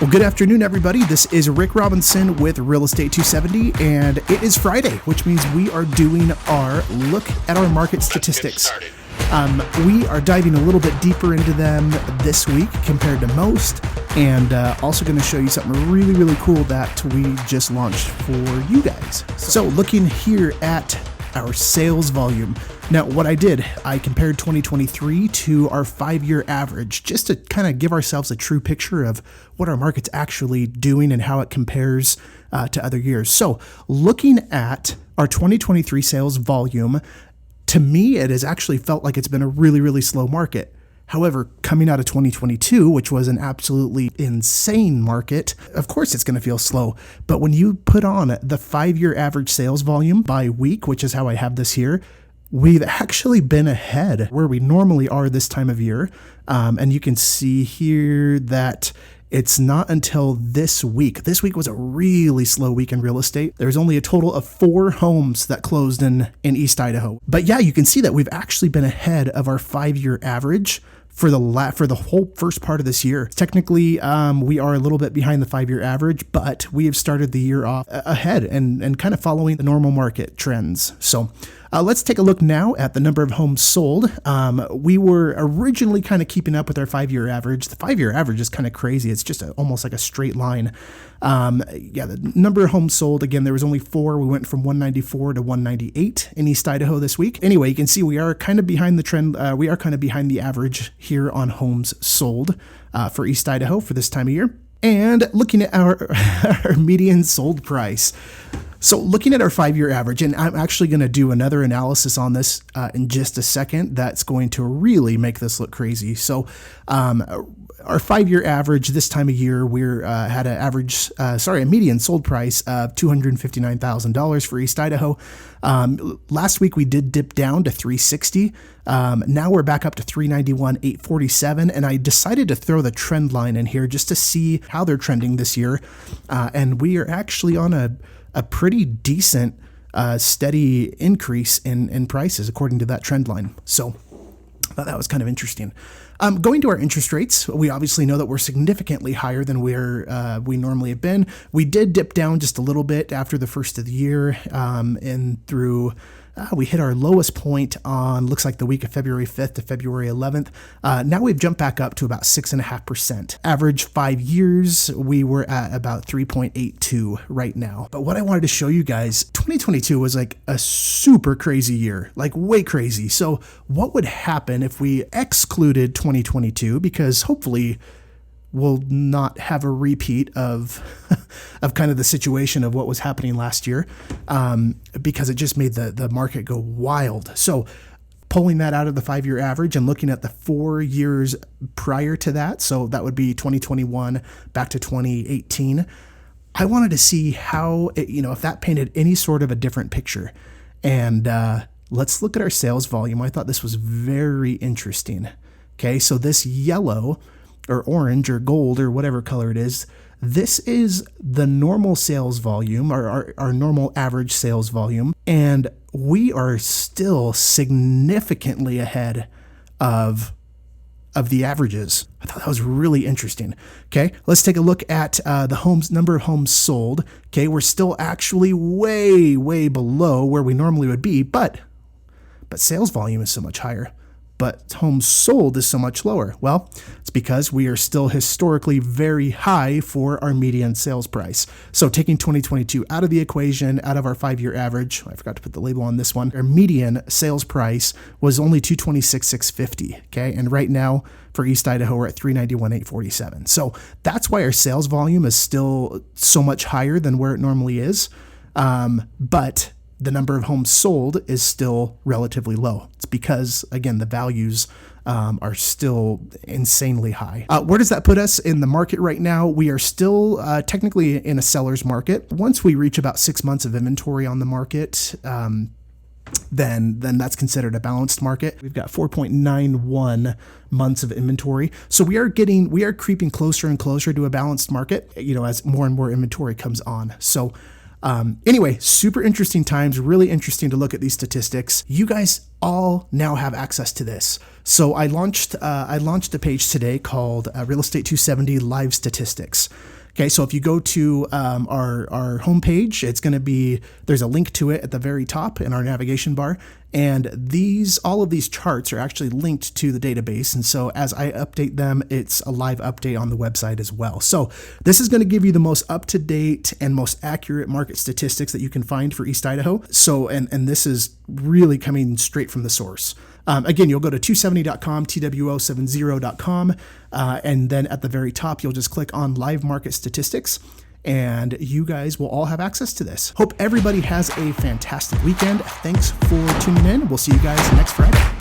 Well, good afternoon, everybody. This is Rick Robinson with Real Estate 270, and it is Friday, which means we are doing our look at our market statistics. We are diving a little bit deeper into them this week compared to most, and also going to show you something really, really cool that we just launched for you guys. So looking here at our sales volume. Now, what I did, I compared 2023 to our 5-year average just to kind of give ourselves a true picture of what our market's actually doing and how it compares to other years. So looking at our 2023 sales volume, to me, it has actually felt like it's been a really, really slow market. However, coming out of 2022, which was an absolutely insane market, of course it's going to feel slow. But when you put on the 5-year average sales volume by week, which is how I have this here, we've actually been ahead where we normally are this time of year. And you can see here that it's not until this week. This week was a really slow week in real estate. There's only a total of 4 homes that closed in East Idaho. But yeah, you can see that we've actually been ahead of our 5-year average for the whole first part of this year. Technically, we are a little bit behind the 5-year average, but we have started the year off ahead and kind of following the normal market trends. So let's take a look now at the number of homes sold. We were originally kind of keeping up with our 5-year average. The 5-year average is kind of crazy. It's just almost like a straight line. The number of homes sold, again, there was only 4. We went from 194 to 198 in East Idaho this week. Anyway, you can see we are kind of behind the trend. We are kind of behind the average here on homes sold for East Idaho for this time of year. And looking at our median sold price. So looking at our 5-year average, and I'm actually going to do another analysis on this in just a second that's going to really make this look crazy. So our 5-year average this time of year, we're had a median sold price of $259,000 for East Idaho. Last week we did dip down to 360. Now we're back up to 391,847, and I decided to throw the trend line in here just to see how they're trending this year. And we are actually on a pretty decent, steady increase in prices according to that trend line. So I thought that was kind of interesting. Going to our interest rates, we obviously know that we're significantly higher than where we normally have been. We did dip down just a little bit after the first of the year, and through we hit our lowest point on, looks like the week of February 5th to February 11th. Now we've jumped back up to about 6.5%. Average 5 years, we were at about 3.82 right now. But what I wanted to show you guys, 2022 was like a super crazy year, like way crazy. So what would happen if we excluded 2022? Because hopefully we'll not have a repeat of kind of the situation of what was happening last year, because it just made the market go wild. So pulling that out of the 5-year average and looking at the 4 years prior to that, so that would be 2021 back to 2018, I wanted to see how, if that painted any sort of a different picture. And let's look at our sales volume. I thought this was very interesting. Okay, so this yellow or orange or gold or whatever color it is, this is the normal sales volume, or our normal average sales volume, and we are still significantly ahead of the averages. I thought that was really interesting. Okay, let's take a look at the number of homes sold. Okay, we're still actually way, way below where we normally would be, but sales volume is so much higher. But homes sold is so much lower. Well, it's because we are still historically very high for our median sales price. So taking 2022 out of the equation, out of our 5-year average, I forgot to put the label on this one, our median sales price was only $226,650. Okay, and right now for East Idaho, we're at $391,847. So that's why our sales volume is still so much higher than where it normally is. But the number of homes sold is still relatively low. It's because, again, the values are still insanely high. Where does that put us in the market right now? We are still technically in a seller's market. Once we reach about 6 months of inventory on the market, then that's considered a balanced market. We've got 4.91 months of inventory. So we are creeping closer and closer to a balanced market, as more and more inventory comes on. So Anyway, super interesting times, really interesting to look at these statistics. You guys all now have access to this. So I launched a page today called Real Estate 270 Live Statistics. Okay, so if you go to our homepage, it's going to be, there's a link to it at the very top in our navigation bar. And all of these charts are actually linked to the database. And so as I update them, it's a live update on the website as well. So this is going to give you the most up-to-date and most accurate market statistics that you can find for East Idaho. So, and this is really coming straight from the source. Again, you'll go to 270.com, TWO70.com, and then at the very top, you'll just click on Live Market Statistics, and you guys will all have access to this. Hope everybody has a fantastic weekend. Thanks for tuning in. We'll see you guys next Friday.